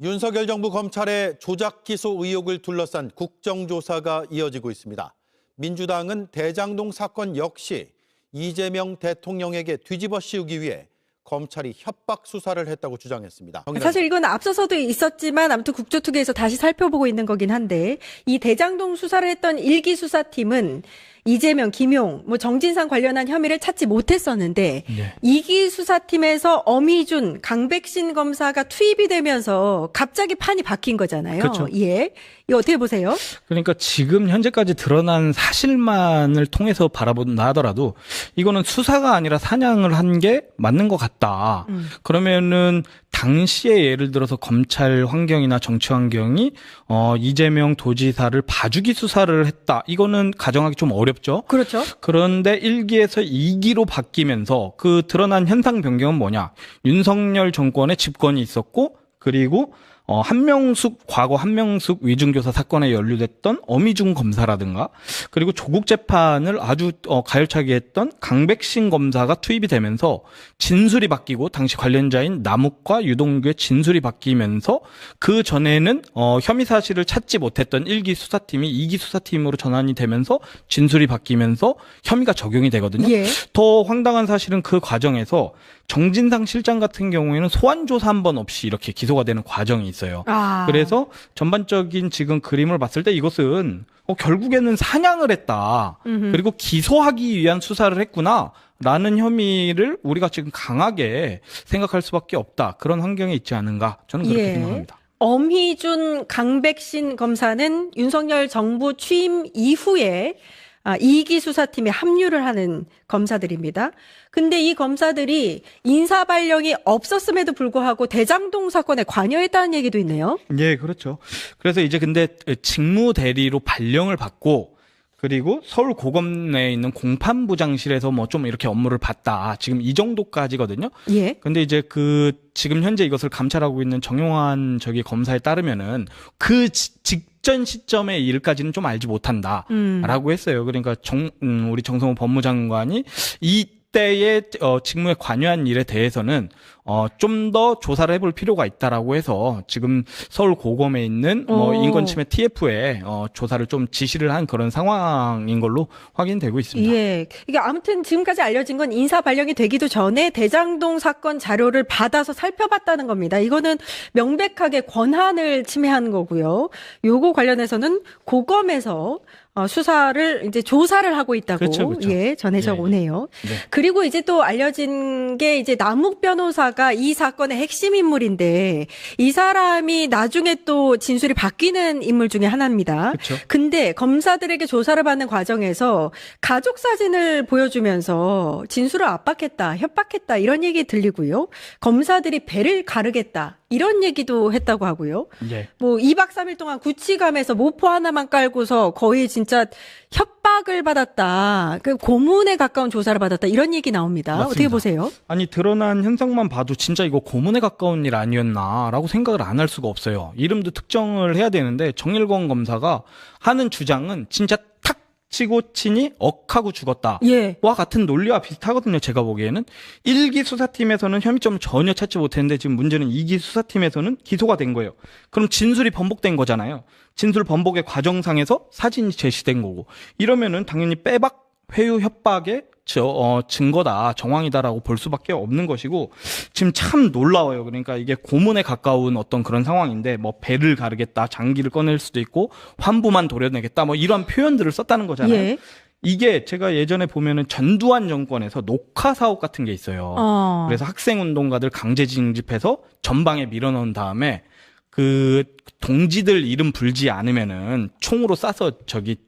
윤석열 정부 검찰의 조작 기소 의혹을 둘러싼 국정조사가 이어지고 있습니다. 민주당은 대장동 사건 역시 이재명 대통령에게 뒤집어 씌우기 위해 검찰이 협박 수사를 했다고 주장했습니다. 사실 이건 앞서서도 있었지만 아무튼 국조특위에서 다시 살펴보고 있는 거긴 한데, 이 대장동 수사를 했던 일기 수사팀은 이재명, 김용, 정진상 관련한 혐의를 찾지 못했었는데, 네. 2기 수사팀에서 엄희준, 강백신 검사가 투입이 되면서 갑자기 판이 바뀐 거잖아요. 그렇죠. 예. 이거 어떻게 보세요? 그러니까 지금 현재까지 드러난 사실만을 통해서 바라본다 하더라도 이거는 수사가 아니라 사냥을 한 게 맞는 것 같다. 그러면은 당시에 예를 들어서 검찰 환경이나 정치 환경이 이재명 도지사를 봐주기 수사를 했다. 이거는 가정하기 좀 어렵죠. 그렇죠. 그런데 1기에서 2기로 바뀌면서 그 드러난 현상 변경은 뭐냐? 윤석열 정권의 집권이 있었고, 그리고 과거 한명숙 위중교사 사건에 연루됐던 엄희준 검사라든가, 그리고 조국 재판을 아주 가열차게 했던 강백신 검사가 투입이 되면서 진술이 바뀌고, 당시 관련자인 남욱과 유동규의 진술이 바뀌면서 그 전에는 혐의 사실을 찾지 못했던 1기 수사팀이 2기 수사팀으로 전환이 되면서 진술이 바뀌면서 혐의가 적용이 되거든요. 예. 더 황당한 사실은 그 과정에서 정진상 실장 같은 경우에는 소환 조사 한 번 없이 이렇게 기소가 되는 과정이 있어요. 그래서 전반적인 지금 그림을 봤을 때 이것은 결국에는 사냥을 했다. 그리고 기소하기 위한 수사를 했구나라는 혐의를 우리가 지금 강하게 생각할 수밖에 없다. 그런 환경에 있지 않은가, 저는 그렇게 생각합니다. 엄희준, 강백신 검사는 윤석열 정부 취임 이후에 2기 수사팀에 합류를 하는 검사들입니다. 근데 이 검사들이 인사 발령이 없었음에도 불구하고 대장동 사건에 관여했다는 얘기도 있네요. 예, 그렇죠. 그래서 이제 근데 직무 대리로 발령을 받고, 그리고 서울 고검 내에 있는 공판부장실에서 좀 이렇게 업무를 봤다. 지금 이 정도까지거든요. 예. 근데 이제 지금 현재 이것을 감찰하고 있는 정용환 검사에 따르면은 직전 시점의 일까지는 좀 알지 못한다. 라고 했어요. 그러니까 우리 정성호 법무장관이 이때의 직무에 관여한 일에 대해서는 좀 더 조사를 해볼 필요가 있다라고 해서 지금 서울 고검에 있는 인권침해 TF에 조사를 좀 지시를 한 그런 상황인 걸로 확인되고 있습니다. 예. 이게 아무튼 지금까지 알려진 건 인사 발령이 되기도 전에 대장동 사건 자료를 받아서 살펴봤다는 겁니다. 이거는 명백하게 권한을 침해한 거고요. 요거 관련해서는 고검에서 수사를 이제 조사를 하고 있다고 그렇죠. 예, 전해져 오네요. 네. 그리고 이제 또 알려진 게 이제 남욱 변호사가 이 사건의 핵심 인물인데, 이 사람이 나중에 또 진술이 바뀌는 인물 중에 하나입니다. 그렇죠. 근데 검사들에게 조사를 받는 과정에서 가족 사진을 보여주면서 진술을 압박했다, 협박했다 이런 얘기 들리고요. 검사들이 배를 가르겠다 이런 얘기도 했다고 하고요. 네. 2박 3일 동안 구치감에서 모포 하나만 깔고서 거의 진짜 협박을 받았다. 고문에 가까운 조사를 받았다. 이런 얘기 나옵니다. 맞습니다. 어떻게 보세요? 아니, 드러난 현상만 봐도 진짜 이거 고문에 가까운 일 아니었나라고 생각을 안 할 수가 없어요. 이름도 특정을 해야 되는데 정일권 검사가 하는 주장은 진짜 탁 치고 치니 억하고 죽었다. 예. 와 같은 논리와 비슷하거든요. 제가 보기에는 1기 수사팀에서는 혐의점을 전혀 찾지 못했는데 지금 문제는 2기 수사팀에서는 기소가 된 거예요. 그럼 진술이 번복된 거잖아요. 진술 번복의 과정상에서 사진이 제시된 거고, 이러면은 당연히 빼박 회유 협박의 증거다, 정황이다라고 볼 수밖에 없는 것이고, 지금 참 놀라워요. 그러니까 이게 고문에 가까운 어떤 그런 상황인데, 배를 가르겠다, 장기를 꺼낼 수도 있고, 환부만 도려내겠다, 이런 표현들을 썼다는 거잖아요. 예. 이게 제가 예전에 보면은 전두환 정권에서 녹화 사업 같은 게 있어요. 그래서 학생 운동가들 강제 징집해서 전방에 밀어넣은 다음에 동지들 이름 불지 않으면은 총으로 쏴서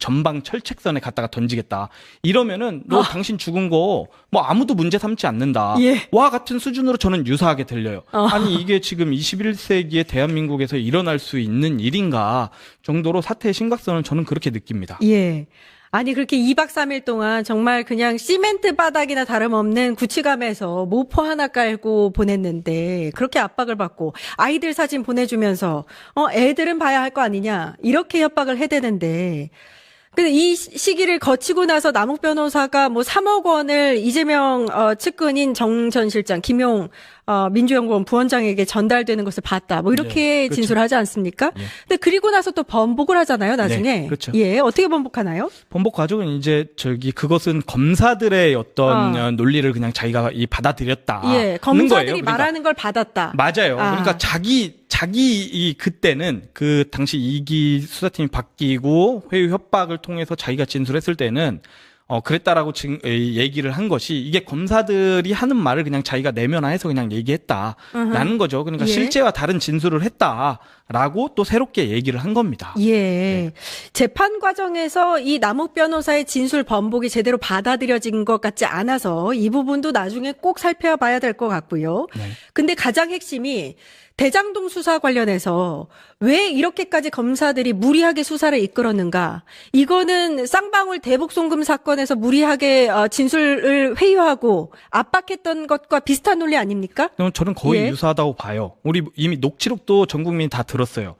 전방 철책선에 갖다가 던지겠다. 이러면은 너 당신 죽은 거 아무도 문제 삼지 않는다. 예. 와 같은 수준으로 저는 유사하게 들려요. 아니 이게 지금 21세기의 대한민국에서 일어날 수 있는 일인가 정도로 사태의 심각성을 저는 그렇게 느낍니다. 예. 아니 그렇게 2박 3일 동안 정말 그냥 시멘트 바닥이나 다름없는 구치감에서 모포 하나 깔고 보냈는데, 그렇게 압박을 받고 아이들 사진 보내주면서 애들은 봐야 할 거 아니냐 이렇게 협박을 해대는데, 근데 이 시기를 거치고 나서 남욱 변호사가 3억 원을 이재명 측근인 정 전 실장, 김용 민주연구원 부원장에게 전달되는 것을 봤다. 뭐 이렇게 그렇죠. 진술하지 않습니까? 예. 근데 그리고 나서 또 번복을 하잖아요, 나중에. 네, 그렇죠. 예, 어떻게 번복하나요? 번복 과정은 이제 그것은 검사들의 어떤 논리를 그냥 자기가 받아들였다. 예, 검사들이 말하는 걸 받았다. 맞아요. 그러니까 자기 그때는 그 당시 이기 수사팀이 바뀌고 회유 협박을 통해서 자기가 진술했을 때는 그랬다라고 얘기를 한 것이 이게 검사들이 하는 말을 그냥 자기가 내면화해서 그냥 얘기했다라는 거죠. 그러니까 예. 실제와 다른 진술을 했다라고 또 새롭게 얘기를 한 겁니다. 예. 네. 재판 과정에서 이 남욱 변호사의 진술 번복이 제대로 받아들여진 것 같지 않아서 이 부분도 나중에 꼭 살펴봐야 될 것 같고요. 네. 근데 가장 핵심이 대장동 수사 관련해서 왜 이렇게까지 검사들이 무리하게 수사를 이끌었는가? 이거는 쌍방울 대북송금 사건에서 무리하게 진술을 회유하고 압박했던 것과 비슷한 논리 아닙니까? 저는 거의 예. 유사하다고 봐요. 우리 이미 녹취록도 전 국민이 다 들었어요.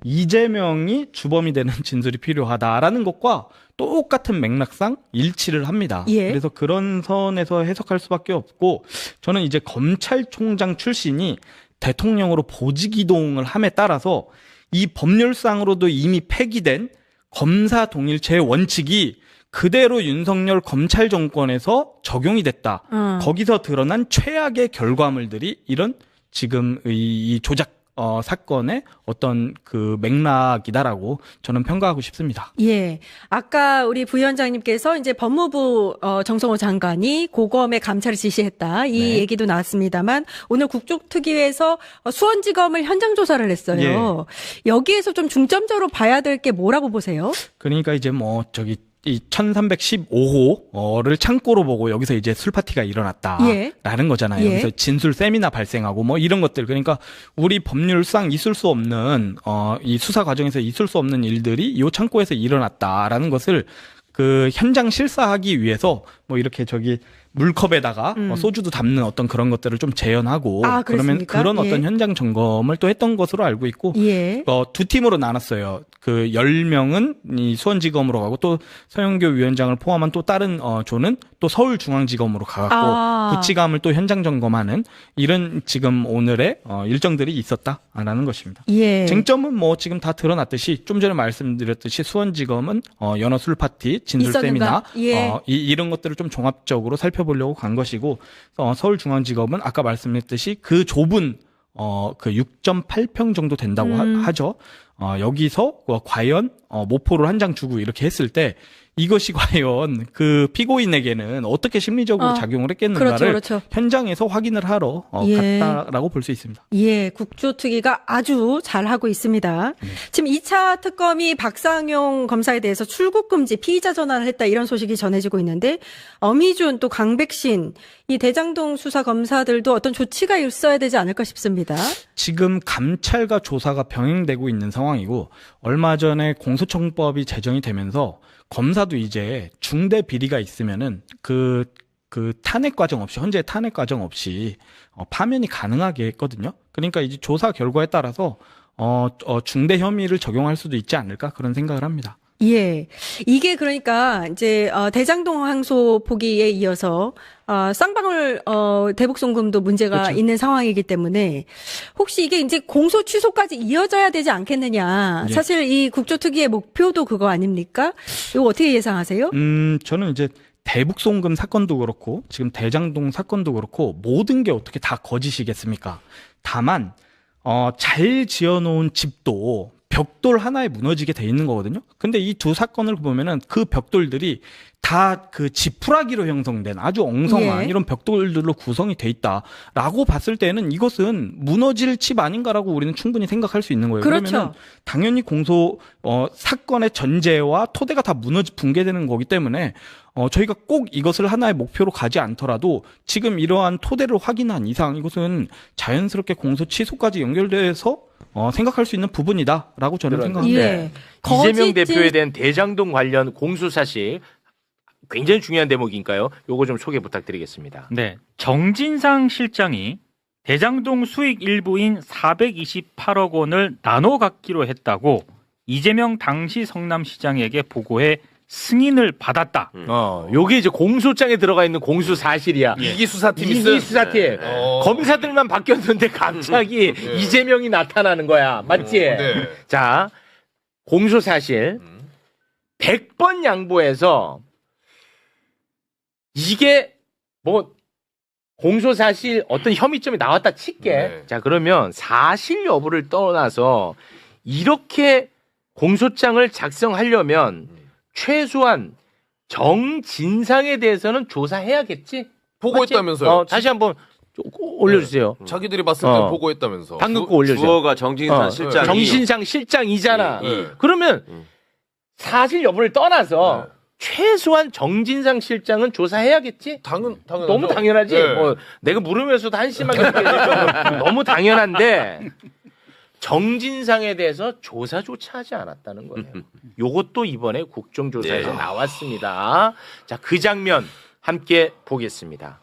이재명이 주범이 되는 진술이 필요하다라는 것과 똑같은 맥락상 일치를 합니다. 예. 그래서 그런 선에서 해석할 수밖에 없고 저는 이제 검찰총장 출신이 대통령으로 보직 이동을 함에 따라서 이 법률상으로도 이미 폐기된 검사 동일체의 원칙이 그대로 윤석열 검찰 정권에서 적용이 됐다. 거기서 드러난 최악의 결과물들이 이런 지금 이 조작 사건의 어떤 그 맥락이다라고 저는 평가하고 싶습니다. 예. 아까 우리 부위원장님께서 이제 법무부 정성호 장관이 고검에 감찰을 지시했다. 이 네. 얘기도 나왔습니다만 오늘 국정특위에서 수원지검을 현장 조사를 했어요. 여기에서 좀 중점적으로 봐야 될 게 뭐라고 보세요? 그러니까 이제 이 1315호를 창고로 보고 여기서 이제 술 파티가 일어났다라는 예. 거잖아요. 예. 여기서 진술 세미나 발생하고 뭐 이런 것들. 그러니까 우리 법률상 있을 수 없는 이 수사 과정에서 있을 수 없는 일들이 이 창고에서 일어났다라는 것을 그 현장 실사하기 위해서 뭐 이렇게 물컵에다가 소주도 담는 어떤 그런 것들을 좀 재현하고 그러면 그렇습니까? 그런 예. 어떤 현장 점검을 또 했던 것으로 알고 있고 예. 두 팀으로 나눴어요. 그 10명은 이 수원지검으로 가고 또 서영교 위원장을 포함한 또 다른 조는 또 서울중앙지검으로 가갖고 구치감을 또 현장 점검하는 이런 지금 오늘의 일정들이 있었다라는 것입니다. 예. 쟁점은 뭐 지금 다 드러났듯이 좀 전에 말씀드렸듯이 수원지검은 연어 술 파티, 진술 있었는가? 세미나 예. 이런 것들을 좀 종합적으로 살펴보려고 간 것이고 서울중앙지검은 아까 말씀했듯이 그 좁은 그 6.8평 정도 된다고 하죠. 여기서 과연 모포를 한 장 주고 이렇게 했을 때 이것이 과연 그 피고인에게는 어떻게 심리적으로 작용을 했겠는가를 그렇죠. 현장에서 확인을 하러 예. 갔다라고 볼 수 있습니다. 예, 국조특위가 아주 잘하고 있습니다. 지금 2차 특검이 박상용 검사에 대해서 출국 금지 피의자 전환을 했다 이런 소식이 전해지고 있는데 엄희준 또 강백신 이 대장동 수사 검사들도 어떤 조치가 있어야 되지 않을까 싶습니다. 지금 감찰과 조사가 병행되고 있는 상황이고 얼마 전에 공소청법이 제정이 되면서 검사도 이제 중대 비리가 있으면은 그 탄핵 과정 없이 현재 탄핵 과정 없이 파면이 가능하게 했거든요. 그러니까 이제 조사 결과에 따라서 중대 혐의를 적용할 수도 있지 않을까 그런 생각을 합니다. 예. 이게 그러니까 이제 대장동 항소 포기에 이어서 쌍방울 대북송금도 문제가 그렇죠. 있는 상황이기 때문에 혹시 이게 이제 공소 취소까지 이어져야 되지 않겠느냐. 예. 사실 이 국조특위의 목표도 그거 아닙니까? 이거 어떻게 예상하세요? 저는 이제 대북송금 사건도 그렇고 지금 대장동 사건도 그렇고 모든 게 어떻게 다 거짓이겠습니까? 다만 잘 지어놓은 집도 벽돌 하나에 무너지게 돼 있는 거거든요. 근데 이 두 사건을 보면은 그 벽돌들이 다 그 지푸라기로 형성된 아주 엉성한 예. 이런 벽돌들로 구성이 돼 있다라고 봤을 때는 이것은 무너질 집 아닌가라고 우리는 충분히 생각할 수 있는 거예요. 그렇죠. 그러면은 당연히 사건의 전제와 토대가 다 붕괴되는 거기 때문에 저희가 꼭 이것을 하나의 목표로 가지 않더라도 지금 이러한 토대를 확인한 이상 이것은 자연스럽게 공소 취소까지 연결돼서 생각할 수 있는 부분이다라고 저는 생각합니다. 예. 이재명 거짓 대표에 대한 대장동 관련 공수 사실 굉장히 중요한 대목이니까요. 요거 좀 소개 부탁드리겠습니다. 네, 정진상 실장이 대장동 수익 일부인 428억 원을 나눠 갖기로 했다고 이재명 당시 성남시장에게 보고해 승인을 받았다. 요게 이제 공소장에 들어가 있는 공수 사실이야. 이기 수사팀이 이기 수사팀. 네. 검사들만 바뀌었는데 갑자기 이재명이 나타나는 거야. 맞지? 네. 자, 공소 사실 100번 양보해서 이게 뭐 공소 사실 어떤 혐의점이 나왔다 칠게. 네. 자, 그러면 사실 여부를 떠나서 이렇게 공소장을 작성하려면 최소한 정진상에 대해서는 조사해야겠지? 보고했다면서요. 다시 한번 올려주세요. 자기들이 봤을 때 보고했다면서. 방금 거 올려줘. 주어가 정진상 실장이 정신상 실장이잖아. 네. 그러면 사실 여부를 떠나서 최소한 정진상 실장은 조사해야겠지? 당연하죠. 너무 당연하지? 네. 뭐 내가 물으면서도 한심하게 느껴지죠. 너무 당연한데 정진상에 대해서 조사조차 하지 않았다는 거예요. 요것도 이번에 국정조사에서 나왔습니다. 자, 그 장면 함께 보겠습니다.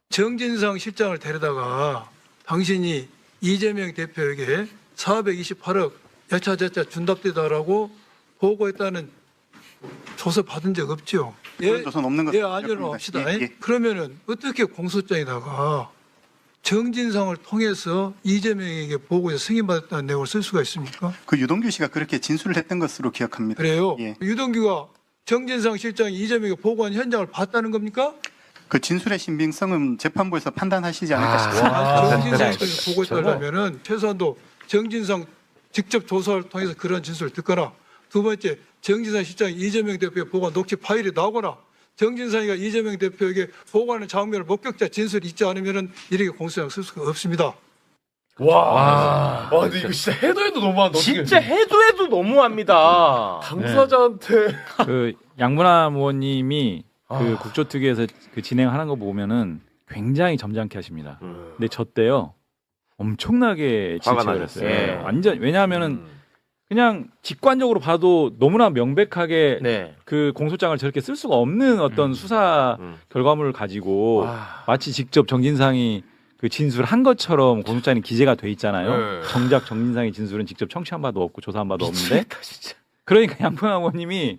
정진상 실장을 데려다가 당신이 이재명 대표에게 428억 야차자차 준답되다라고 보고했다는 조사 받은 적 없죠. 그런 조사는 없는 것 예, 같습니다. 아니요, 합시다. 예, 예. 그러면은 어떻게 공소장에다가 정진상을 통해서 이재명에게 보고해서 승인받았다는 내용을 쓸 수가 있습니까? 그 유동규 씨가 그렇게 진술을 했던 것으로 기억합니다. 그래요. 예. 유동규가 정진상 실장이 이재명에게 보고한 현장을 봤다는 겁니까? 그 진술의 신빙성은 재판부에서 판단하시지 않을까 싶습니다. 정진상 실장이 보고했다면은 최소한도 정진상 직접 조사를 통해서 그런 진술을 듣거나, 두 번째 정진상 실장이 이재명 대표의 보고한 녹취 파일이 나오거나, 정진상이가 이재명 대표에게 보고하는 장면을 목격자 진술이 있지 않으면은 이렇게 공소장 쓸 수가 없습니다. 와, 근데 이거 진짜 해도 너무한다. 진짜 해도 너무합니다. 당사자한테. 그 양문남 의원님이 그 국조특위에서 그 진행하는 거 보면은 굉장히 점잖게 하십니다. 근데 저 때요 엄청나게 화가 질책을 나셨어요. 했어요. 예. 완전 왜냐하면은 그냥 직관적으로 봐도 너무나 명백하게 네. 그 공소장을 저렇게 쓸 수가 없는 어떤 수사 결과물을 가지고 마치 직접 정진상이 그 진술한 것처럼 공소장에 기재가 돼 있잖아요. 네. 정작 정진상의 진술은 직접 청취한 바도 없고 조사한 바도 없는데. 미치겠다, 진짜. 그러니까 양문남 의원님이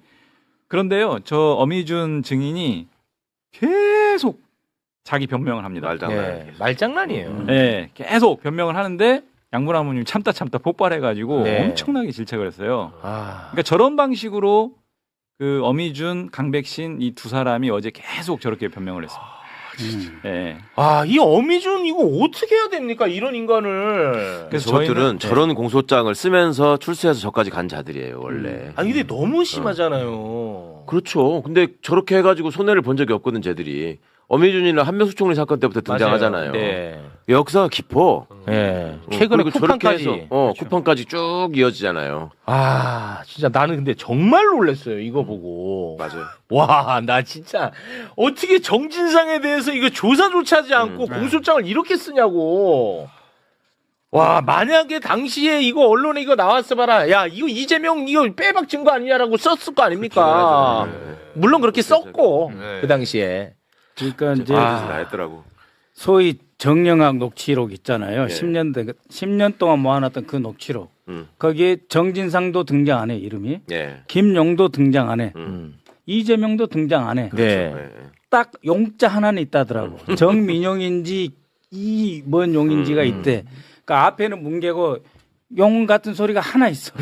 그런데요, 저 어미준 증인이 계속 자기 변명을 합니다. 말장난. 말장난이에요. 네, 계속 변명을 하는데 양문남 의원님 참다 폭발해가지고 네. 엄청나게 질책을 했어요. 아, 그러니까 저런 방식으로 그 어미준, 강백신 이 두 사람이 어제 계속 저렇게 변명을 했습니다. 네. 이 어미준 이거 어떻게 해야 됩니까? 이런 인간을. 그래서 저것들은 저희는- 저런 공소장을 쓰면서 출세해서 저까지 간 자들이에요, 원래. 근데 너무 심하잖아요. 그렇죠. 근데 저렇게 해가지고 손해를 본 적이 없거든, 쟤들이. 어미준이나 한명숙 총리 사건 때부터 등장하잖아요. 네. 역사가 깊어. 네. 최근에 그리고 저렇게 쿠팡까지. 해서 쿠팡까지 쭉 이어지잖아요. 진짜 나는 근데 정말 놀랐어요. 이거 보고. 맞아요. 와, 나 진짜 어떻게 정진상에 대해서 이거 조사조차 하지 않고 공소장을 이렇게 쓰냐고. 와, 만약에 당시에 이거 언론에 이거 나왔어 봐라. 야, 이거 이재명 이거 빼박 증거 아니냐라고 썼을 거 아닙니까? 물론 그렇게 썼고 그 당시에. 그러니까 이제 나였더라고. 소위 정영학 녹취록 있잖아요. 예. 10년 동안 모아놨던 그 녹취록. 거기에 정진상도 등장 안 해, 이름이. 예. 김용도 등장 안 해. 음. 이재명도 등장 안 해. 네. 딱 용자 하나는 있다더라고. 정민용인지 뭔 용인지가 있대. 그러니까 앞에는 뭉개고 용 같은 소리가 하나 있어.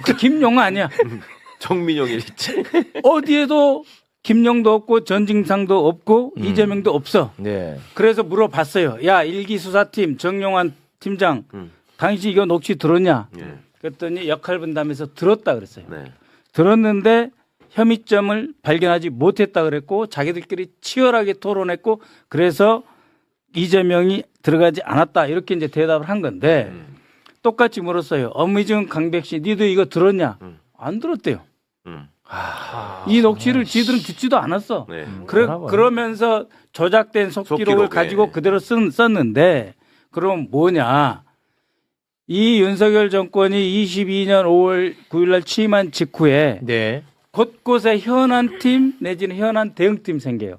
그 김용 아니야. 정민용이 있지. 어디에도 김용도 없고 전진상도 없고 이재명도 없어. 네. 그래서 물어봤어요. 야, 일기수사팀 정용환 팀장, 당신 이거 녹취 들었냐? 예. 그랬더니 역할 분담해서 들었다 그랬어요. 네. 들었는데 혐의점을 발견하지 못했다 그랬고 자기들끼리 치열하게 토론했고 그래서 이재명이 들어가지 않았다 이렇게 이제 대답을 한 건데 똑같이 물었어요. 어미준, 강백신, 니도 이거 들었냐? 안 들었대요. 이 녹취를 지들은 듣지도 않았어. 네. 그러면서 조작된 속기록을 속기록에. 가지고 그대로 썼는데 그럼 뭐냐? 이 윤석열 정권이 22년 5월 9일 날 취임한 직후에 네. 곳곳에 현안 팀 내지는 현안 대응팀 생겨요.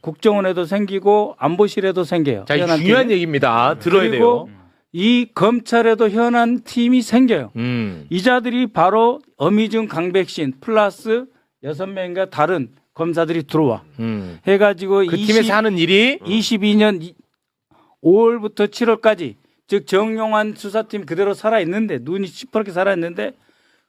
국정원에도 생기고 안보실에도 생겨요. 자, 이 현안 중요한 팀이. 얘기입니다. 들어야 그리고 돼요. 이 검찰에도 현안 팀이 생겨요. 음. 이 자들이 바로 어미준, 강백신 플러스 6명인가 다른 검사들이 들어와. 해가지고 그 팀에서 하는 일이 22년 5월부터 7월까지 즉 정용환 수사팀 그대로 살아있는데 눈이 시퍼렇게 살아있는데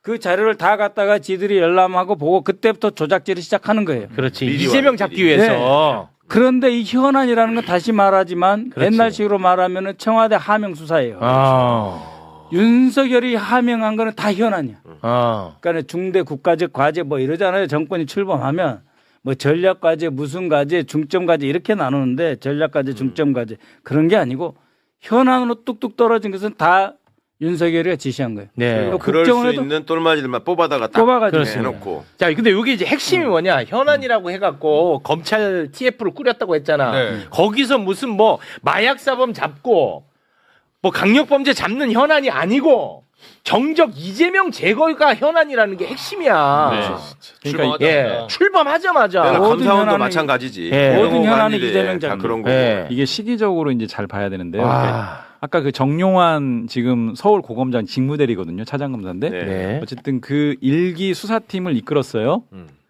그 자료를 다 갖다가 지들이 열람하고 보고 그때부터 조작질을 시작하는 거예요. 그렇지. 이재명 잡기 위해서. 그런데 이 현안이라는 건 다시 말하지만 그렇지. 옛날식으로 말하면은 청와대 하명 수사예요. 아. 윤석열이 하명한 거는 다 현안이야. 아. 그러니까 중대 국가적 과제 뭐 이러잖아요. 정권이 출범하면 뭐 전략 과제, 무슨 과제, 중점 과제 이렇게 나누는데 전략 과제, 중점 과제 그런 게 아니고 현안으로 뚝뚝 떨어진 것은 다 윤석열이가 지시한 거예요. 네. 그럴 수 있는 똘마지들만 뽑아다가 딱 뽑아가지고 해놓고. 자, 근데 여기 이제 핵심이 뭐냐? 현안이라고 해갖고 검찰 TF를 꾸렸다고 했잖아. 네. 거기서 무슨 뭐 마약 사범 잡고 뭐 강력범죄 잡는 현안이 아니고 정적 이재명 제거가 현안이라는 게 핵심이야. 네. 그러니까 출범하자마자. 감사원도 현안이- 마찬가지지. 예. 모든 현안이 일에 이재명 다 잡기. 그런 거고. 예. 이게 시기적으로 이제 잘 봐야 되는데요. 아. 아까 그 정용환 지금 서울 고검장 직무대리거든요. 차장검사인데. 네. 어쨌든 그 일기 수사팀을 이끌었어요.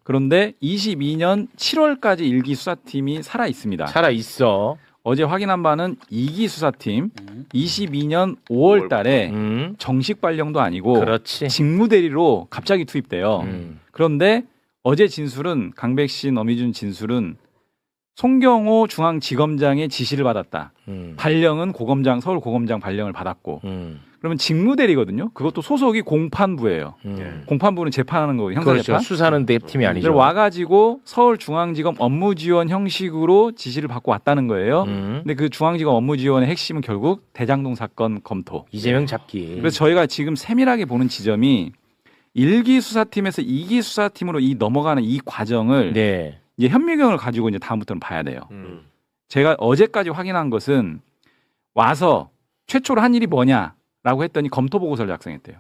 그런데 22년 7월까지 일기 수사팀이 살아 있습니다. 살아 있어. 어제 확인한 바는 2기 수사팀 22년 5월 달에 정식 발령도 아니고 그렇지. 직무대리로 갑자기 투입돼요. 그런데 어제 진술은 강백신, 어미준 진술은 송경호 중앙지검장의 지시를 받았다. 발령은 고검장, 서울 고검장 발령을 받았고 그러면 직무대리거든요. 그것도 소속이 공판부예요. 공판부는 재판하는 거고 형사재판. 그렇죠. 수사하는 데 팀이 아니죠. 와가지고 서울중앙지검 업무지원 형식으로 지시를 받고 왔다는 거예요. 근데 그 중앙지검 업무지원의 핵심은 결국 대장동 사건 검토. 이재명 잡기. 그래서 저희가 지금 세밀하게 보는 지점이 1기 수사팀에서 2기 수사팀으로 이 넘어가는 이 과정을 네. 이제 현미경을 가지고 이제 다음부터는 봐야 돼요. 제가 어제까지 확인한 것은 와서 최초로 한 일이 뭐냐라고 했더니 검토 보고서를 작성했대요.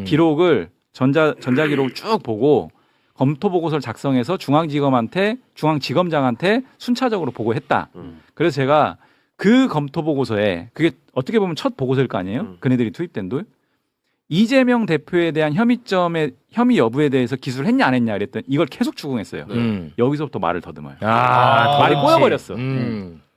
기록을 전자기록을 쭉 보고 검토 보고서를 작성해서 중앙지검장한테 순차적으로 보고했다. 그래서 제가 그 검토 보고서에 그게 어떻게 보면 첫 보고서일 거 아니에요? 그네들이 투입된 돌. 이재명 대표에 대한 혐의 여부에 대해서 기술을 했냐 안 했냐 그랬더니 이걸 계속 추궁했어요. 여기서부터 말을 더듬어요. 말이 꼬여버렸어.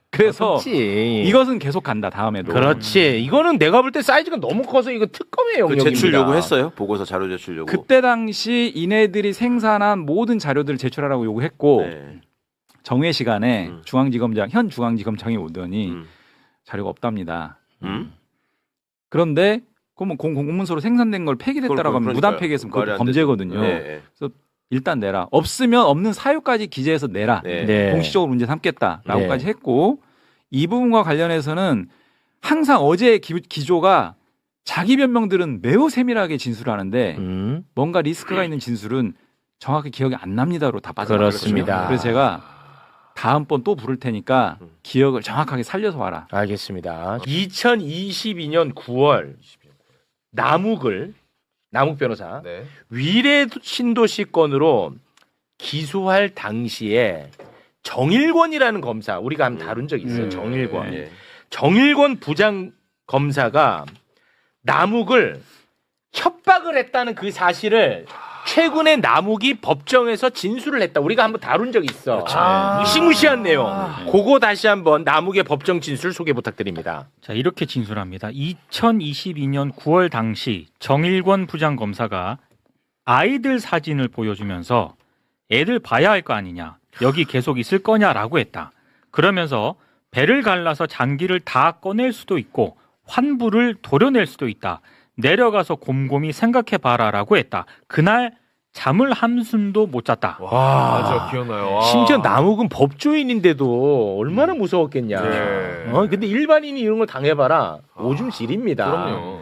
그래서 이것은 계속 간다 다음에도. 그렇지. 이거는 내가 볼 때 사이즈가 너무 커서 이거 특검의 그 영역입니다. 제출 요구했어요? 보고서 자료 제출 요구. 그때 당시 이네들이 생산한 모든 자료들을 제출하라고 요구했고 네. 정회 시간에 현 중앙지검장이 오더니 자료가 없답니다. 그런데 그러면 공문서로 생산된 걸 폐기됐다라고 하면 무단 폐기했으면 그것도 범죄거든요. 네. 그래서 일단 내라. 없으면 없는 사유까지 기재해서 내라. 네. 공식적으로 문제 삼겠다라고까지 네. 했고 이 부분과 관련해서는 항상 어제의 기조가 자기 변명들은 매우 세밀하게 진술하는데 뭔가 리스크가 있는 진술은 정확히 기억이 안 납니다로 다 빠져나갔거든요. 그렇습니다. 그래서 제가 다음번 또 부를 테니까 기억을 정확하게 살려서 와라. 알겠습니다. 2022년 9월 남욱 변호사 네. 위례 신도시 건으로 기소할 당시에 정일권이라는 검사 우리가 한번 다룬 적이 있어요. 정일권. 네. 정일권 부장 검사가 남욱을 협박을 했다는 그 사실을 최근에 남욱이 법정에서 진술을 했다. 우리가 한번 다룬 적이 있어. 무시무시한 내용. 그거 다시 한번 남욱의 법정 진술 소개 부탁드립니다. 자, 이렇게 진술합니다. 2022년 9월 당시 정일권 부장검사가 아이들 사진을 보여주면서 애들 봐야 할 거 아니냐. 여기 계속 있을 거냐라고 했다. 그러면서 배를 갈라서 장기를 다 꺼낼 수도 있고 환부를 도려낼 수도 있다. 내려가서 곰곰이 생각해봐라라고 했다. 그날 잠을 한숨도 못 잤다. 와, 맞아, 기억나요. 와. 심지어 남욱은 법조인인데도 얼마나 무서웠겠냐. 네. 근데 일반인이 이런 걸 당해봐라. 오줌 지립니다. 그럼요.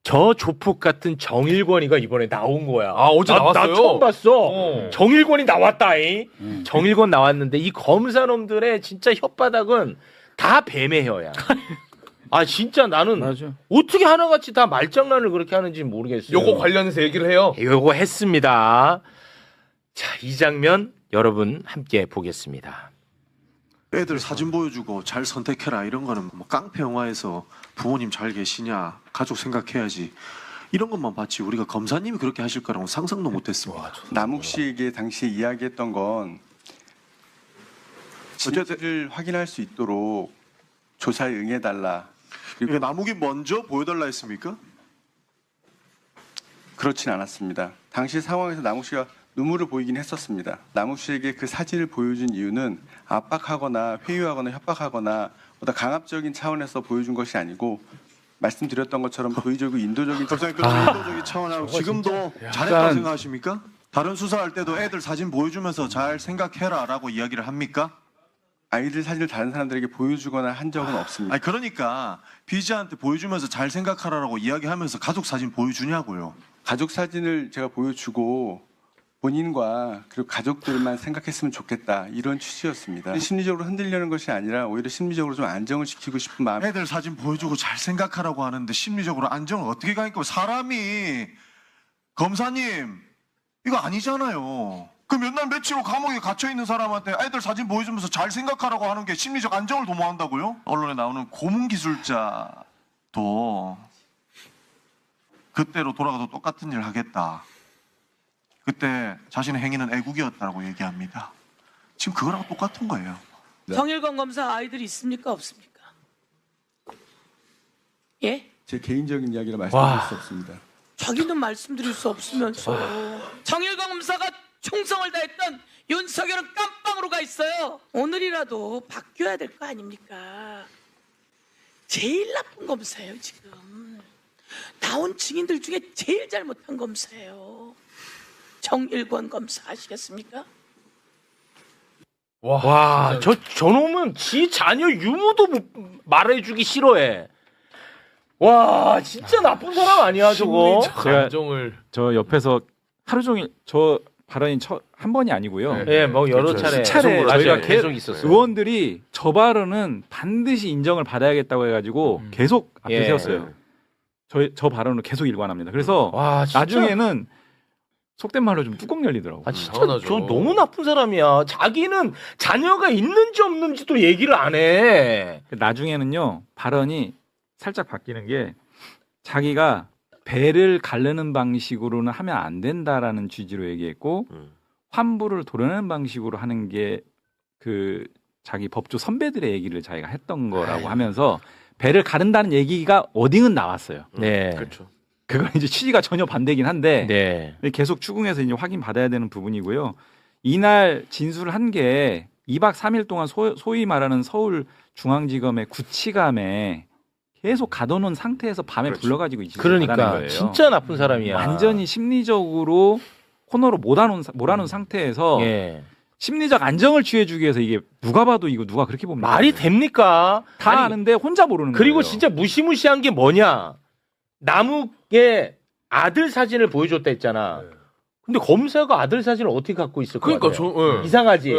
저 조폭 같은 정일권이가 이번에 나온 거야. 아, 어제 나왔어요? 나 처음 봤어. 정일권이 나왔다잉. 정일권 나왔는데 이 검사놈들의 진짜 혓바닥은 다 뱀의 혀야. 아 진짜 나는 맞아. 어떻게 하나같이 다 말장난을 그렇게 하는지 모르겠어요. 요거 관련해서 얘기를 해요. 요거 했습니다. 자, 이 장면 여러분 함께 보겠습니다. 애들 사진 보여주고 잘 선택해라 이런 거는 뭐 깡패 영화에서 부모님 잘 계시냐 가족 생각해야지 이런 것만 봤지 우리가 검사님이 그렇게 하실 거라고 상상도 못했습니다. 남욱 씨에게 당시에 이야기했던 건 진실을 확인할 수 있도록 조사에 응해달라. 그러니까 남욱이 먼저 보여달라 했습니까? 그렇진 않았습니다. 당시 상황에서 남욱 씨가 눈물을 보이긴 했었습니다. 남욱 씨에게 그 사진을 보여준 이유는 압박하거나 회유하거나 협박하거나 보다 강압적인 차원에서 보여준 것이 아니고 말씀드렸던 것처럼 도의적이고 인도적인 갑자기 그 인도적인 차원하고 지금도 잘했다고 생각하십니까? 다른 수사할 때도 애들 사진 보여주면서 잘 생각해라라고 이야기를 합니까? 아이들 사진을 다른 사람들에게 보여주거나 한 적은 없습니다. 아니 그러니까 피지한테 보여주면서 잘 생각하라라고 이야기하면서 가족 사진 보여주냐고요. 가족 사진을 제가 보여주고 본인과 그리고 가족들만 생각했으면 좋겠다 이런 취지였습니다. 심리적으로 흔들려는 것이 아니라 오히려 심리적으로 좀 안정을 시키고 싶은 마음. 애들 사진 보여주고 잘 생각하라고 하는데 심리적으로 안정을 어떻게 가니까 사람이 검사님 이거 아니잖아요. 그 몇 날 며칠 후 감옥에 갇혀 있는 사람한테 애들 사진 보여주면서 잘 생각하라고 하는 게 심리적 안정을 도모한다고요? 언론에 나오는 고문 기술자도 그때로 돌아가도 똑같은 일 하겠다. 그때 자신의 행위는 애국이었다고 얘기합니다. 지금 그거랑 똑같은 거예요. 정일건 검사 아이들이 있습니까 없습니까? 예? 제 개인적인 이야기라 말씀드릴 수 없습니다. 자기는 말씀드릴 수 없으면서 정일건 검사가 충성을 다했던 윤석열은 깜빵으로 가 있어요. 오늘이라도 바뀌어야 될 거 아닙니까? 제일 나쁜 검사예요 지금. 나온 증인들 중에 제일 잘못한 검사예요. 정일권 검사 아시겠습니까? 와, 저놈은 지 자녀 유무도 말해주기 싫어해. 와, 진짜 나쁜 사람 아니야, 저거. 저 옆에서 하루 종일 저 발언이 한 번이 아니고요. 예, 뭐 여러 차례 저희가 계속 있었어요. 의원들이 저 발언은 반드시 인정을 받아야겠다고 해가지고 계속 앞에 세웠어요. 저 발언을 계속 일관합니다. 그래서 나중에는 속된 말로 좀 뚜껑 열리더라고. 아, 진짜 저 너무 나쁜 사람이야. 자기는 자녀가 있는지 없는지도 얘기를 안 해. 나중에는요 발언이 살짝 바뀌는 게 자기가 배를 가르는 방식으로는 하면 안 된다라는 취지로 얘기했고 환부를 도려내는 방식으로 하는 게 그 자기 법조 선배들의 얘기를 자기가 했던 거라고 하면서 배를 가른다는 얘기가 어딘은 나왔어요. 네, 그렇죠. 그건 이제 취지가 전혀 반대긴 한데 네. 계속 추궁해서 이제 확인 받아야 되는 부분이고요. 이날 진술을 한 게 2박 3일 동안 소위 말하는 서울중앙지검의 구치감에 계속 가둬놓은 상태에서 밤에 불러가지고 이 진술을 받아낸 그러니까 거예요. 진짜 나쁜 사람이야. 완전히 심리적으로 코너로 몰아놓은 상태에서 심리적 안정을 취해주기 위해서 이게 누가 봐도 이거 누가 그렇게 봅니까? 말이 됩니까? 다 아는데 혼자 모르는 거예요. 그리고 진짜 무시무시한 게 뭐냐? 남욱의 아들 사진을 보여줬다 했잖아. 근데 검사가 아들 사진을 어떻게 갖고 있을 거야? 그러니까 이상하지.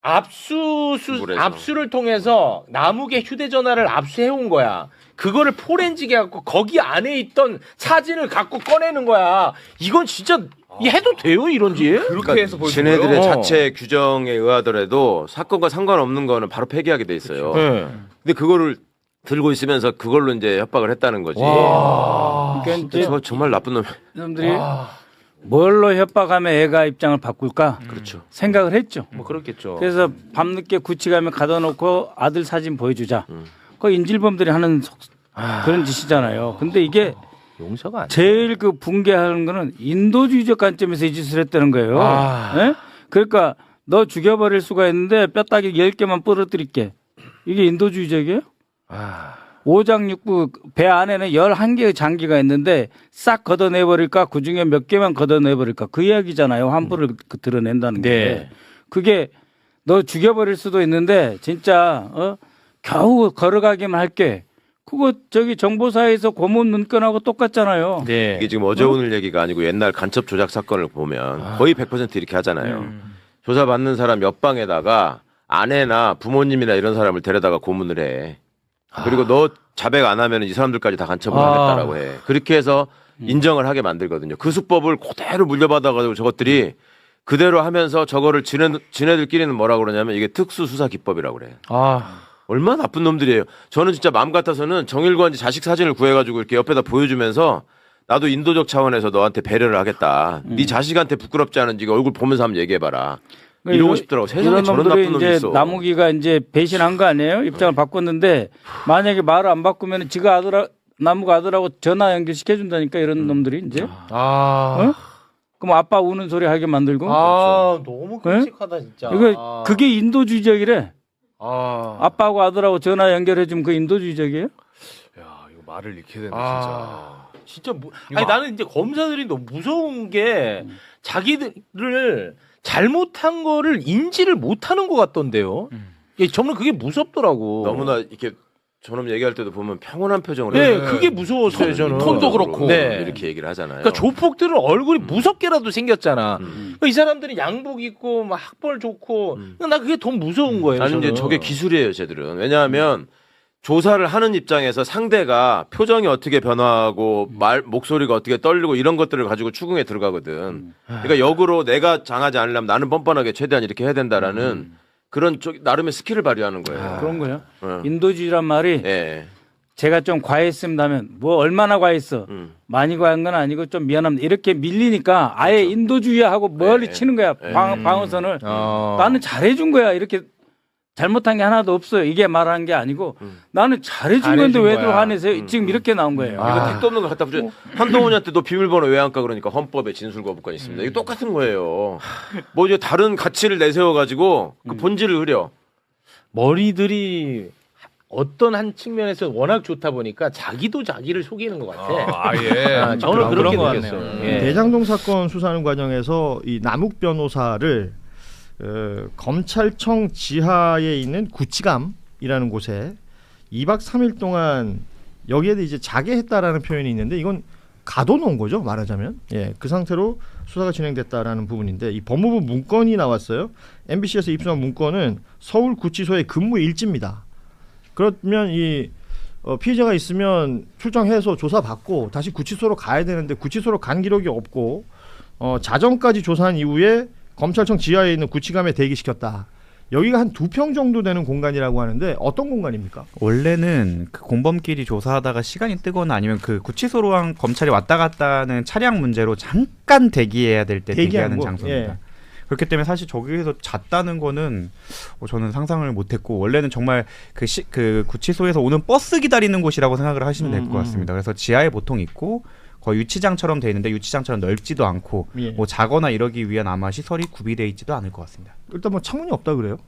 압수를 통해서 남욱의 휴대전화를 압수해온 거야. 그거를 포렌직에 갖고 거기 안에 있던 사진을 갖고 꺼내는 거야. 이건 진짜 해도 돼요 이런지? 그렇게 해서 지네들의 자체 규정에 의하더라도 사건과 상관없는 거는 바로 폐기하게 돼 있어요. 근데 그거를 들고 있으면서 그걸로 이제 협박을 했다는 거지. 그러니까 정말 나쁜 놈. 놈들이 뭘로 협박하면 애가 입장을 바꿀까? 그렇죠. 생각을 했죠. 뭐 그렇겠죠. 그래서 밤늦게 구치감에 가둬놓고 아들 사진 보여주자. 그 인질범들이 하는 그런 짓이잖아요. 근데 이게 용서가 안 제일 그 붕괴하는 거는 인도주의적 관점에서 이 짓을 했다는 거예요. 네? 그러니까 너 죽여버릴 수가 있는데 뼈다귀 10개만 부러뜨릴게. 이게 인도주의적이에요? 5장 6부 배 안에는 11개의 장기가 있는데 싹 걷어내버릴까? 그중에 몇 개만 걷어내버릴까? 그 이야기잖아요. 환부를 드러낸다는 게. 그게 너 죽여버릴 수도 있는데 진짜 겨우 걸어가기만 할게. 그거 저기 정보사에서 고문 문건하고 똑같잖아요. 이게 지금 어제 오늘 얘기가 아니고 옛날 간첩 조작 사건을 보면 거의 100% 이렇게 하잖아요. 조사받는 사람 옆방에다가 아내나 부모님이나 이런 사람을 데려다가 고문을 해. 그리고 너 자백 안 하면 이 사람들까지 다 간첩을 하겠다라고 해. 그렇게 해서 인정을 하게 만들거든요. 그 수법을 그대로 물려받아가지고 저것들이 그대로 하면서 저거를 지네들끼리는 뭐라 그러냐면 이게 특수수사 기법이라고 그래. 얼마나 나쁜 놈들이에요. 저는 진짜 마음 같아서는 정일관이 자식 사진을 구해가지고 이렇게 옆에다 보여주면서 나도 인도적 차원에서 너한테 배려를 하겠다. 네 자식한테 부끄럽지 않은지 얼굴 보면서 한번 얘기해봐라. 이러고 싶더라고. 세상에 저런 나쁜 놈이 있어. 남욱이가 이제 배신한 거 아니에요? 입장을 바꿨는데 만약에 말을 안 바꾸면 지가 남욱 아들하고 전화 연결시켜준다니까 이런 놈들이 이제. 어? 그럼 아빠 우는 소리 하게 만들고. 너무 끔찍하다 진짜. 이거 그게 인도주의적이래. 아빠하고 아들하고 전화 연결해주면 그 인도주의적이에요? 야, 이거 말을 잃게 되네 진짜. 진짜 아니 나는 이제 검사들이 너무 무서운 게 자기들을 잘못한 거를 인지를 못하는 것 같던데요. 저는 그게 무섭더라고. 너무나 이렇게 저놈 얘기할 때도 보면 평온한 표정으로. 네, 그게 무서웠어요 저는. 톤도 그렇고. 네. 이렇게 얘기를 하잖아요. 그러니까 조폭들은 얼굴이 무섭게라도 생겼잖아. 이 사람들은 양복 입고 막 학벌 좋고 나 그게 더 무서운 거예요. 아니 이제 저게 기술이에요, 쟤들은. 왜냐하면 조사를 하는 입장에서 상대가 표정이 어떻게 변화하고 목소리가 어떻게 떨리고 이런 것들을 가지고 추궁에 들어가거든. 그러니까 역으로 내가 당하지 않으려면 나는 뻔뻔하게 최대한 이렇게 해야 된다라는 그런 나름의 스킬을 발휘하는 거예요. 그런 거요. 인도주의란 말이 제가 좀 과했습니다면 뭐 얼마나 과했어. 많이 과한 건 아니고 좀 미안합니다. 이렇게 밀리니까 아예 그렇죠. 인도주의하고 멀리 치는 거야. 방어선을. 나는 잘해준 거야. 이렇게 잘못한 게 하나도 없어요. 이게 말하는 게 아니고 나는 잘해준 건데 왜들 화내세요? 지금 이렇게 나온 거예요. 이거 택도 없는 거 갖다 붙여. 한동훈이한테 너 비밀번호 왜 안 까? 그러니까 헌법에 진술거부권 있습니다. 이게 똑같은 거예요. 뭐 이제 다른 가치를 내세워가지고 그 본질을 흐려. 머리들이 어떤 한 측면에서 워낙 좋다 보니까 자기도 자기를 속이는 것 같아. 저는 그렇게 느꼈어요. 대장동 사건 수사하는 과정에서 이 남욱 변호사를 검찰청 지하에 있는 구치감이라는 곳에 2박 3일 동안 여기에 이제 자개했다라는 표현이 있는데 이건 가둬놓은 거죠, 말하자면. 그 상태로 수사가 진행됐다라는 부분인데 이 법무부 문건이 나왔어요. MBC에서 입수한 문건은 서울 구치소의 근무 일지입니다. 그러면 이 피해자가 있으면 출정해서 조사받고 다시 구치소로 가야 되는데 구치소로 간 기록이 없고 자정까지 조사한 이후에 검찰청 지하에 있는 구치감에 대기시켰다. 여기가 한 2평 정도 되는 공간이라고 하는데 어떤 공간입니까? 원래는 그 공범끼리 조사하다가 시간이 뜨거나 아니면 그 구치소로 한 검찰이 왔다 갔다 하는 차량 문제로 잠깐 대기해야 될 때 대기하는 장소입니다. 그렇기 때문에 사실 저기에서 잤다는 거는 저는 상상을 못했고 원래는 정말 그 구치소에서 오는 버스 기다리는 곳이라고 생각을 하시면 될 것 같습니다. 그래서 지하에 보통 있고 거의 유치장처럼 돼 있는데 유치장처럼 넓지도 않고 뭐 자거나 이러기 위한 아마 시설이 구비돼 있지도 않을 것 같습니다. 일단 뭐 창문이 없다 그래요?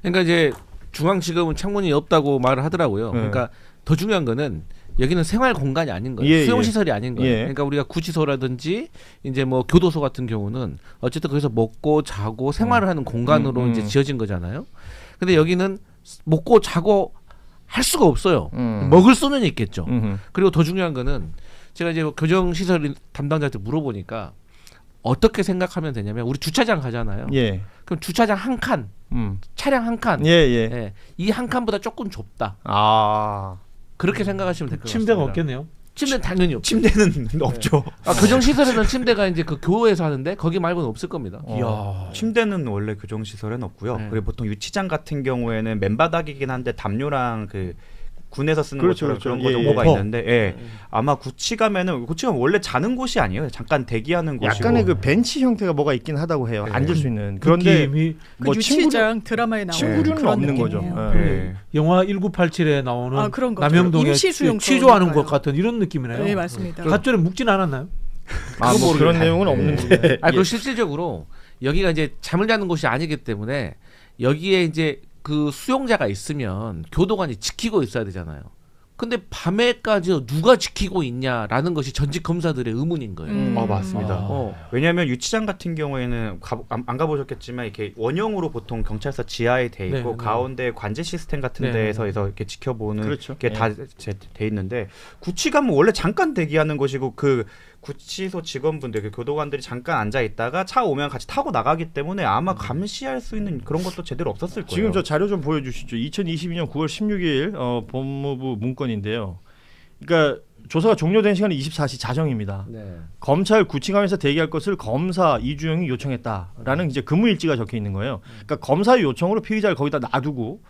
그러니까 이제 중앙지검은 창문이 없다고 말을 하더라고요. 그러니까 더 중요한 거는 여기는 생활 공간이 아닌 거예요. 수용 시설이 아닌 거예요. 그러니까 우리가 구치소라든지 이제 뭐 교도소 같은 경우는 어쨌든 거기서 먹고 자고 생활을 하는 공간으로 이제 지어진 거잖아요. 근데 여기는 먹고 자고 할 수가 없어요. 먹을 수는 있겠죠. 그리고 더 중요한 거는 제가 이제 교정시설 담당자한테 물어보니까 어떻게 생각하면 되냐면 우리 주차장 가잖아요. 그럼 주차장 한 칸, 차량 한 칸, 이 한 칸보다 조금 좁다. 그렇게 생각하시면 될 것 같습니다. 침대가 없겠네요. 침대는 당연히 없죠. 침대는 없죠. 교정시설에는 침대가 이제 그 교회에서 하는데 거기 말고는 없을 겁니다. 침대는 원래 교정시설에는 없고요. 그리고 보통 유치장 같은 경우에는 맨바닥이긴 한데 담요랑 그 군에서 쓰는 것처럼 그런 거 정보가 있는데 아마 구치감에는 원래 자는 곳이 아니에요. 잠깐 대기하는 곳이고 약간의 그 벤치 형태가 뭐가 있긴 하다고 해요. 앉을 수 있는. 그런데 뭐 유치장 드라마에 나오는 친구류는 없는 거죠. 영화 1987에 나오는 그런 남영동에 취조하는 것 같은 이런 느낌이네요. 네, 맞습니다. 가짜는 묵진 않았나요? 뭐 그런 내용은 없는데. 그리고 실질적으로 여기가 이제 잠을 자는 곳이 아니기 때문에 여기에 이제 그 수용자가 있으면 교도관이 지키고 있어야 되잖아요. 근데 밤에까지 누가 지키고 있냐라는 것이 전직 검사들의 의문인 거예요. 맞습니다. 왜냐하면 유치장 같은 경우에는 안 가보셨겠지만 이렇게 원형으로 보통 경찰서 지하에 돼 있고 가운데 관제 시스템 같은 데에서 이렇게 지켜보는 게 다 돼 있는데 구치감은 원래 잠깐 대기하는 곳이고 그 구치소 직원분들, 그 교도관들이 잠깐 앉아 있다가 차 오면 같이 타고 나가기 때문에 아마 감시할 수 있는 그런 것도 제대로 없었을 거예요. 지금 저 자료 좀 보여주시죠. 2022년 9월 16일 법무부 문건인데요. 그러니까 조사가 종료된 시간은 24시 자정입니다. 검찰 구치감에서 대기할 것을 검사 이주영이 요청했다라는 이제 근무일지가 적혀 있는 거예요. 그러니까 검사의 요청으로 피의자를 거기다 놔두고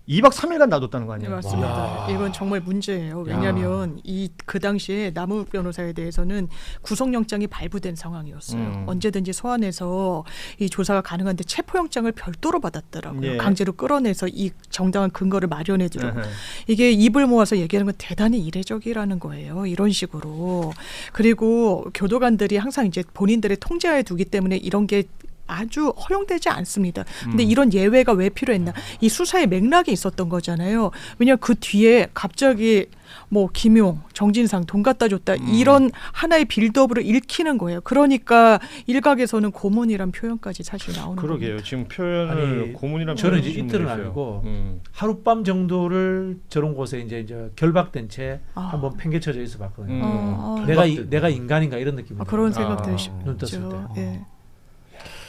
2박 3일간 놔뒀다는 거 네, 아니에요? 맞습니다. 와. 이건 정말 문제예요. 왜냐하면 그 당시에 남욱 변호사에 대해서는 구속영장이 발부된 상황이었어요. 언제든지 소환해서 이 조사가 가능한데 체포영장을 별도로 받았더라고요. 예. 강제로 끌어내서 이 정당한 근거를 마련해주려고. 이게 입을 모아서 얘기하는 건 대단히 이례적이라는 거예요. 이런 식으로. 그리고 교도관들이 항상 이제 본인들의 통제하에 두기 때문에 이런 게 아주 허용되지 않습니다. 근데 이런 예외가 왜 필요했나? 이 수사의 맥락이 있었던 거잖아요. 왜냐하면 그 뒤에 갑자기 뭐 김용, 정진상 돈 갖다 줬다 이런 하나의 빌드업으로 읽히는 거예요. 그러니까 일각에서는 고문이란 표현까지 사실 나오는 거예요. 그러게요. 지금 표현을 고문이란 저는 표현을 이제 이틀은 쓰는 아니고 분이 하룻밤 정도를 저런 곳에 이제 결박된 채 한번 팽개쳐져 있어 봤거든요. 내가 인간인가 이런 느낌이 그런 생각 눈 드시죠. 떴을 때. 예.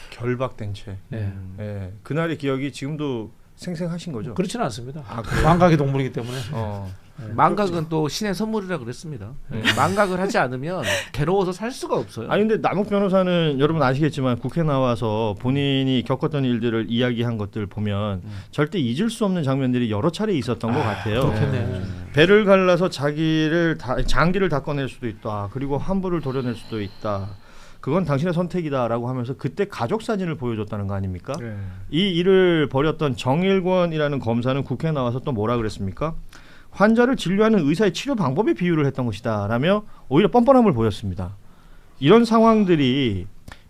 결박된 채. 네. 예. 그날의 기억이 지금도 생생하신 거죠? 그렇지는 않습니다. 그래요? 망각의 동물이기 때문에. 네. 망각은 또 신의 선물이라 그랬습니다. 망각을 하지 않으면 괴로워서 살 수가 없어요. 아니 근데 남욱 변호사는 여러분 아시겠지만 국회 나와서 본인이 겪었던 일들을 이야기한 것들 보면 절대 잊을 수 없는 장면들이 여러 차례 있었던 것 같아요. 그렇겠네. 배를 갈라서 장기를 다 꺼낼 수도 있다. 그리고 환부를 도려낼 수도 있다. 그건 당신의 선택이다라고 하면서 그때 가족 사진을 보여줬다는 거 아닙니까? 네. 이 일을 벌였던 정일권이라는 검사는 국회에 나와서 또 뭐라 그랬습니까? 환자를 진료하는 의사의 치료 방법에 비유를 했던 것이다 라며 오히려 뻔뻔함을 보였습니다. 이런 상황들이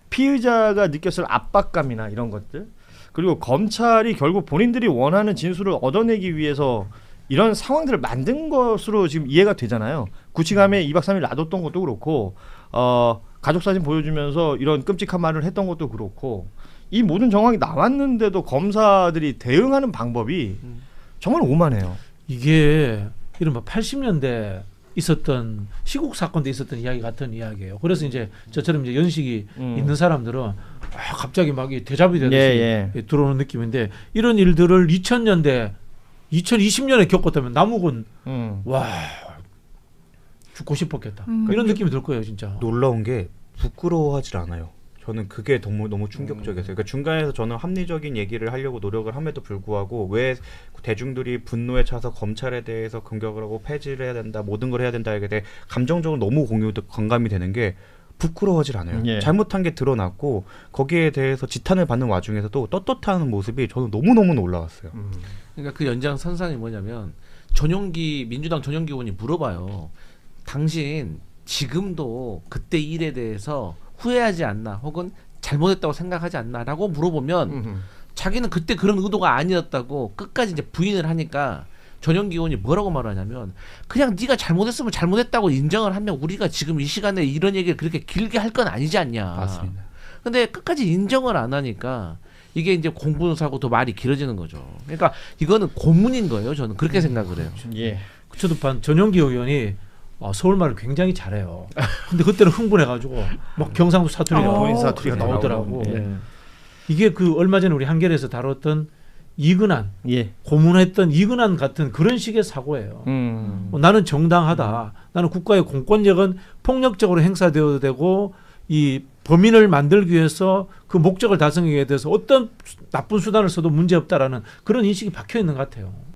피의자가 느꼈을 압박감이나 이런 것들, 그리고 검찰이 결국 본인들이 원하는 진술을 얻어내기 위해서 이런 상황들을 만든 것으로 지금 이해가 되잖아요. 구치감에 2박 3일 놔뒀던 것도 그렇고 가족 사진 보여주면서 이런 끔찍한 말을 했던 것도 그렇고, 이 모든 정황이 나왔는데도 검사들이 대응하는 방법이 정말 오만해요. 이게 이른바 80년대 있었던 시국 사건 때 있었던 이야기 같은 이야기예요. 그래서 이제 저처럼 이제 연식이 있는 사람들은 갑자기 막 데자뷰 되듯이 들어오는 느낌인데, 이런 일들을 2000년대 2020년에 겪었다면 남욱은 와 죽고 싶었겠다. 이런 느낌이 들 거예요, 진짜. 놀라운 게 부끄러워하질 않아요. 저는 그게 너무 충격적이었어요. 그러니까 중간에서 저는 합리적인 얘기를 하려고 노력을 함에도 불구하고 왜 대중들이 분노에 차서 검찰에 대해서 공격을 하고 폐지를 해야 된다, 모든 걸 해야 된다 이게 되게 감정적으로 너무 공감이 되는 게 부끄러워하질 않아요. 예. 잘못한 게 드러났고 거기에 대해서 지탄을 받는 와중에서도 떳떳하는 모습이 저는 너무너무 놀라웠어요. 그러니까 그 연장선상이 뭐냐면 민주당 전용기 의원이 물어봐요. 당신 지금도 그때 일에 대해서 후회하지 않나, 혹은 잘못했다고 생각하지 않나 라고 물어보면 자기는 그때 그런 의도가 아니었다고 끝까지 이제 부인을 하니까 전용기 의원이 뭐라고 말하냐면, 그냥 네가 잘못했으면 잘못했다고 인정을 하면 우리가 지금 이 시간에 이런 얘기를 그렇게 길게 할 건 아니지 않냐. 맞습니다. 근데 끝까지 인정을 안 하니까 이게 이제 공분사고 더 말이 길어지는 거죠. 그러니까 이거는 고문인 거예요. 저는 그렇게 생각을 해요. 예. 저도 전용기 의원이 서울말을 굉장히 잘해요. 근데 그때는 흥분해가지고 막 경상도 사투리가 나오더라고. 이게 그 얼마 전에 우리 한겨레에서 다뤘던 이근한, 고문했던 이근한 같은 그런 식의 사고예요. 나는 정당하다. 나는 국가의 공권력은 폭력적으로 행사되어도 되고, 이 범인을 만들기 위해서 그 목적을 달성하기 위해서 어떤 나쁜 수단을 써도 문제없다라는 그런 인식이 박혀 있는 것 같아요.